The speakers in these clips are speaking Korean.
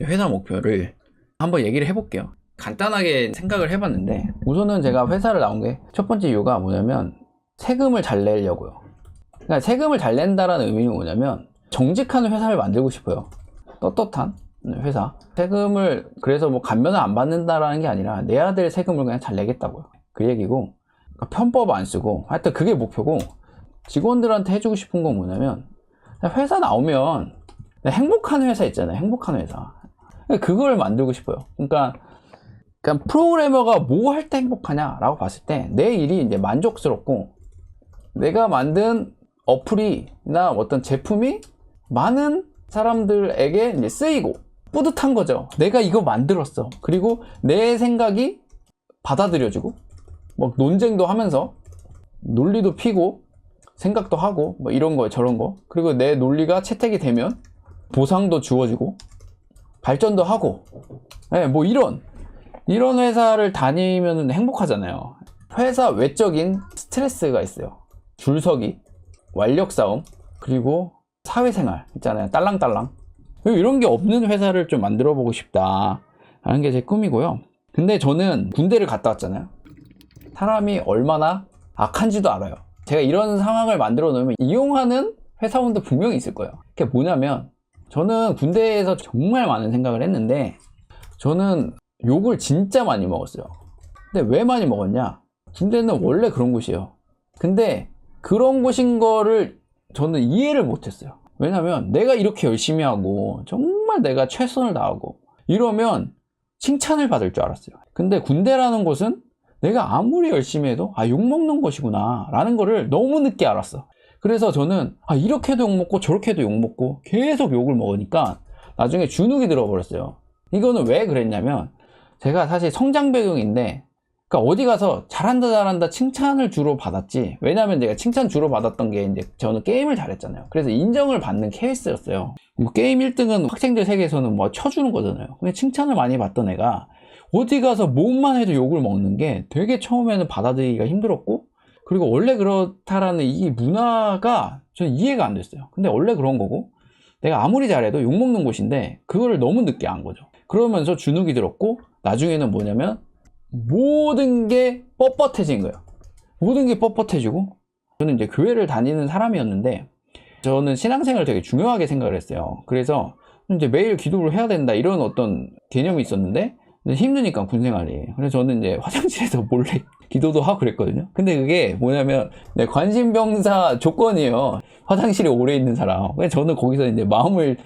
회사 목표를 한번 얘기를 해볼게요. 간단하게 생각을 해봤는데, 우선은 제가 회사를 나온 게 첫 번째 이유가 뭐냐면 세금을 잘 내려고요. 그러니까 세금을 잘 낸다라는 의미는 뭐냐면 정직한 회사를 만들고 싶어요. 떳떳한 회사. 세금을 그래서 뭐 감면을 안 받는다라는 게 아니라 내야 될 세금을 그냥 잘 내겠다고요. 그 얘기고, 그러니까 편법 안 쓰고 하여튼 그게 목표고, 직원들한테 해주고 싶은 건 뭐냐면 회사 나오면 행복한 회사 있잖아요. 행복한 회사. 그걸 만들고 싶어요. 그러니까 프로그래머가 뭐 할 때 행복하냐라고 봤을 때 내 일이 이제 만족스럽고 내가 만든 어플이나 어떤 제품이 많은 사람들에게 이제 쓰이고 뿌듯한 거죠. 내가 이거 만들었어. 그리고 내 생각이 받아들여지고 뭐 논쟁도 하면서 논리도 피고 생각도 하고 뭐 이런 거 저런 거, 그리고 내 논리가 채택이 되면 보상도 주어지고 발전도 하고, 네, 뭐 이런 회사를 다니면 행복하잖아요. 회사 외적인 스트레스가 있어요. 줄서기, 완력 싸움, 그리고 사회생활 있잖아요. 딸랑딸랑. 이런 게 없는 회사를 좀 만들어 보고 싶다 라는 게 제 꿈이고요. 근데 저는 군대를 갔다 왔잖아요. 사람이 얼마나 악한지도 알아요. 제가 이런 상황을 만들어 놓으면 이용하는 회사원도 분명히 있을 거예요. 그게 뭐냐면, 저는 군대에서 정말 많은 생각을 했는데 저는 욕을 진짜 많이 먹었어요. 근데 왜 많이 먹었냐? 군대는 원래 그런 곳이에요. 근데 그런 곳인 거를 저는 이해를 못했어요. 왜냐면 내가 이렇게 열심히 하고 정말 내가 최선을 다하고 이러면 칭찬을 받을 줄 알았어요. 근데 군대라는 곳은 내가 아무리 열심히 해도 욕먹는 곳이구나 라는 거를 너무 늦게 알았어. 그래서 저는 이렇게도 욕먹고 저렇게도 욕먹고 계속 욕을 먹으니까 나중에 주눅이 들어버렸어요. 이거는 왜 그랬냐면, 제가 사실 성장 배경인데, 그러니까 어디 가서 잘한다 칭찬을 주로 받았지. 왜냐면 제가 칭찬 주로 받았던 게 이제 저는 게임을 잘했잖아요. 그래서 인정을 받는 케이스였어요. 뭐 게임 1등은 학생들 세계에서는 뭐 쳐주는 거잖아요. 근데 칭찬을 많이 받던 애가 어디 가서 뭐만 해도 욕을 먹는 게 되게 처음에는 받아들이기가 힘들었고, 그리고 원래 그렇다라는 이 문화가 저는 이해가 안 됐어요. 근데 원래 그런 거고, 내가 아무리 잘해도 욕먹는 곳인데 그거를 너무 늦게 안 거죠. 그러면서 주눅이 들었고, 나중에는 뭐냐면 모든 게 뻣뻣해진 거예요. 모든 게 뻣뻣해지고, 저는 이제 교회를 다니는 사람이었는데 저는 신앙생활을 되게 중요하게 생각을 했어요. 그래서 이제 매일 기도를 해야 된다 이런 어떤 개념이 있었는데 힘드니까 군생활이. 그래서 저는 이제 화장실에서 몰래 기도도 하고 그랬거든요. 근데 그게 뭐냐면 관심병사 조건이에요. 화장실에 오래 있는 사람. 그래서 저는 거기서 이제 마음을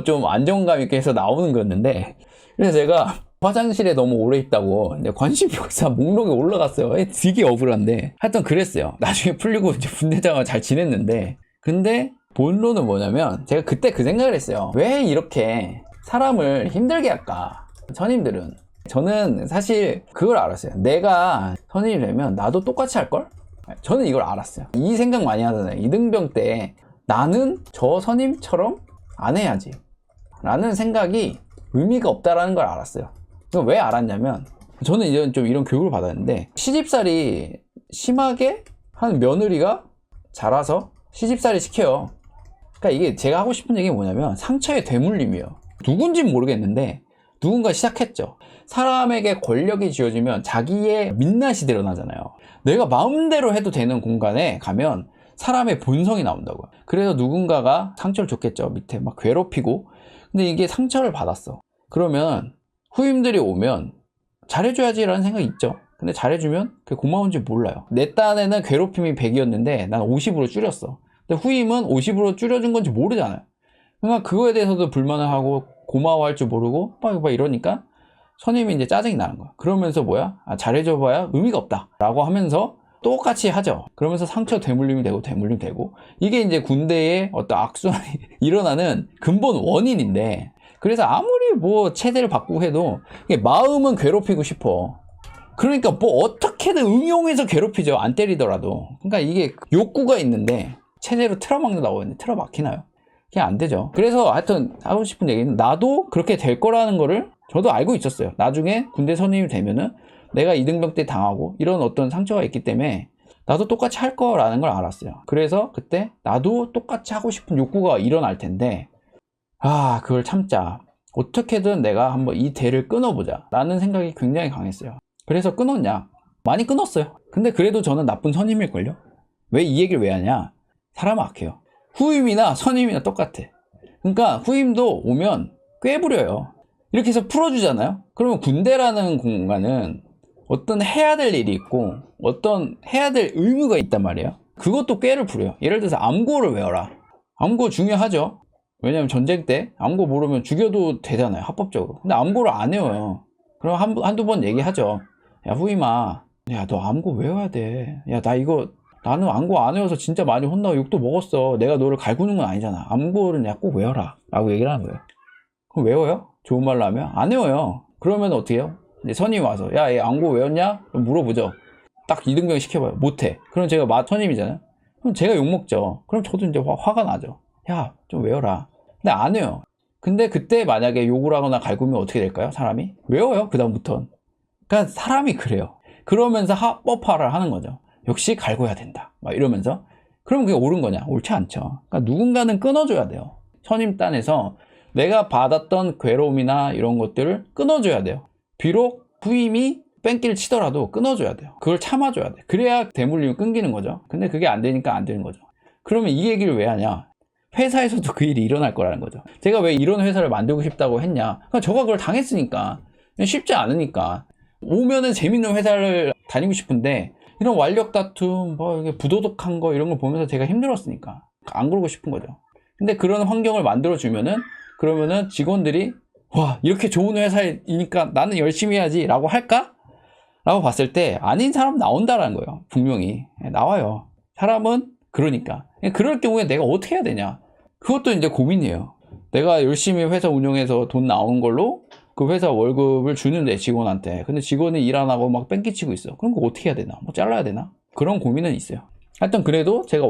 좀 안정감 있게 해서 나오는 거였는데, 그래서 제가 화장실에 너무 오래 있다고 이제 관심병사 목록에 올라갔어요. 되게 억울한데 하여튼 그랬어요. 나중에 풀리고 이제 분대장과 잘 지냈는데, 근데 본론은 뭐냐면 제가 그때 그 생각을 했어요. 왜 이렇게 사람을 힘들게 할까? 선임들은. 저는 사실 그걸 알았어요. 내가 선임이 되면 나도 똑같이 할걸? 저는 이걸 알았어요. 이 생각 많이 하잖아요. 이등병 때 나는 저 선임처럼 안 해야지 라는 생각이 의미가 없다라는 걸 알았어요. 왜 알았냐면, 저는 이제 좀 이런 교육을 받았는데, 시집살이 심하게 한 며느리가 자라서 시집살이 시켜요. 그러니까 이게 제가 하고 싶은 얘기가 뭐냐면 상처의 되물림이에요. 누군지는 모르겠는데 누군가 시작했죠. 사람에게 권력이 쥐어지면 자기의 민낯이 드러나잖아요. 내가 마음대로 해도 되는 공간에 가면 사람의 본성이 나온다고요. 그래서 누군가가 상처를 줬겠죠. 밑에 막 괴롭히고. 근데 이게 상처를 받았어. 그러면 후임들이 오면 잘해줘야지 라는 생각이 있죠. 근데 잘해주면 그게 고마운지 몰라요. 내 딴에는 괴롭힘이 100이었는데 난 50으로 줄였어. 근데 후임은 50으로 줄여준 건지 모르잖아요. 그러니까 그거에 대해서도 불만을 하고 고마워할 줄 모르고 막 이러니까 선임이 이제 짜증이 나는 거야. 그러면서 뭐야? 잘해줘봐야 의미가 없다 라고 하면서 똑같이 하죠. 그러면서 상처 되물림이 되고 이게 이제 군대의 어떤 악순환이 일어나는 근본 원인인데, 그래서 아무리 뭐 체제를 바꾸고 해도 마음은 괴롭히고 싶어. 그러니까 뭐 어떻게든 응용해서 괴롭히죠. 안 때리더라도. 그러니까 이게 욕구가 있는데 체제로 틀어막는다고 했는데 틀어막히나요? 그게 안 되죠. 그래서 하여튼 하고 싶은 얘기는, 나도 그렇게 될 거라는 거를 저도 알고 있었어요. 나중에 군대 선임이 되면은 내가 이등병 때 당하고 이런 어떤 상처가 있기 때문에 나도 똑같이 할 거라는 걸 알았어요. 그래서 그때 나도 똑같이 하고 싶은 욕구가 일어날 텐데 그걸 참자. 어떻게든 내가 한번 이 대를 끊어보자 라는 생각이 굉장히 강했어요. 그래서 끊었냐? 많이 끊었어요. 근데 그래도 저는 나쁜 선임일걸요? 왜 이 얘기를 왜 하냐? 사람은 악해요. 후임이나 선임이나 똑같아. 그러니까 후임도 오면 꾀부려요. 이렇게 해서 풀어주잖아요. 그러면 군대라는 공간은 어떤 해야 될 일이 있고 어떤 해야 될 의무가 있단 말이에요. 그것도 꾀를 부려요. 예를 들어서 암고를 외워라. 암고 중요하죠. 왜냐면 전쟁 때 암고 모르면 죽여도 되잖아요, 합법적으로. 근데 암고를 안 외워요. 그럼 한두 번 얘기하죠. 야, 후임아, 야, 너 암고 외워야 돼. 야, 나는 암고 안 외워서 진짜 많이 혼나고 욕도 먹었어. 내가 너를 갈구는 건 아니잖아. 암고는 야, 꼭 외워라 라고 얘기를 하는 거예요. 그럼 외워요? 좋은 말로 하면? 안 외워요. 그러면 어떻게 해요? 이제 선임이 와서 야, 얘 암고 외웠냐? 그럼 물어보죠. 딱 이등병 시켜봐요. 못해. 그럼 제가 선임이잖아요. 그럼 제가 욕먹죠. 그럼 저도 이제 화가 나죠. 야, 좀 외워라. 근데 안 외워요. 근데 그때 만약에 욕을 하거나 갈구면 어떻게 될까요? 사람이? 외워요, 그다음부턴. 그러니까 사람이 그래요. 그러면서 합법화를 하는 거죠. 역시 갈궈야 된다 막 이러면서. 그러면 그게 옳은 거냐? 옳지 않죠. 그러니까 누군가는 끊어줘야 돼요. 선임단에서 내가 받았던 괴로움이나 이런 것들을 끊어줘야 돼요. 비록 후임이 뺑기를 치더라도 끊어줘야 돼요. 그걸 참아줘야 돼. 그래야 대물림이 끊기는 거죠. 근데 그게 안 되니까 안 되는 거죠. 그러면 이 얘기를 왜 하냐? 회사에서도 그 일이 일어날 거라는 거죠. 제가 왜 이런 회사를 만들고 싶다고 했냐? 그러니까 저가 그걸 당했으니까. 쉽지 않으니까. 오면은 재밌는 회사를 다니고 싶은데 이런 완력 다툼, 이게 부도덕한 거 이런 걸 보면서 제가 힘들었으니까 안 그러고 싶은 거죠. 근데 그런 환경을 만들어 주면은 그러면은 직원들이 와, 이렇게 좋은 회사이니까 나는 열심히 해야지 라고 할까? 라고 봤을 때 아닌 사람 나온다라는 거예요. 분명히 나와요. 사람은 그러니까. 그럴 경우에 내가 어떻게 해야 되냐? 그것도 이제 고민이에요. 내가 열심히 회사 운영해서 돈 나온 걸로 그 회사 월급을 주는데 직원한테. 근데 직원이 일 안 하고 막 뺑기치고 있어. 그럼 그거 어떻게 해야 되나? 뭐 잘라야 되나? 그런 고민은 있어요. 하여튼 그래도 제가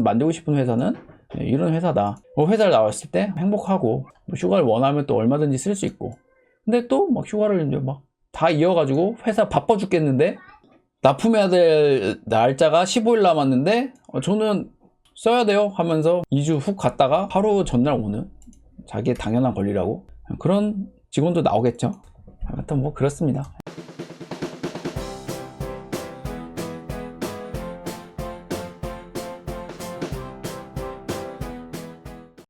만들고 싶은 회사는 이런 회사다. 회사를 나왔을 때 행복하고 휴가를 원하면 또 얼마든지 쓸 수 있고. 근데 또 막 휴가를 이제 막 다 이어가지고 회사 바빠 죽겠는데 납품해야 될 날짜가 15일 남았는데 저는 써야 돼요 하면서 2주 훅 갔다가 하루 전날 오는 자기의 당연한 권리라고 그런 직원도 나오겠죠. 하여튼 뭐 그렇습니다.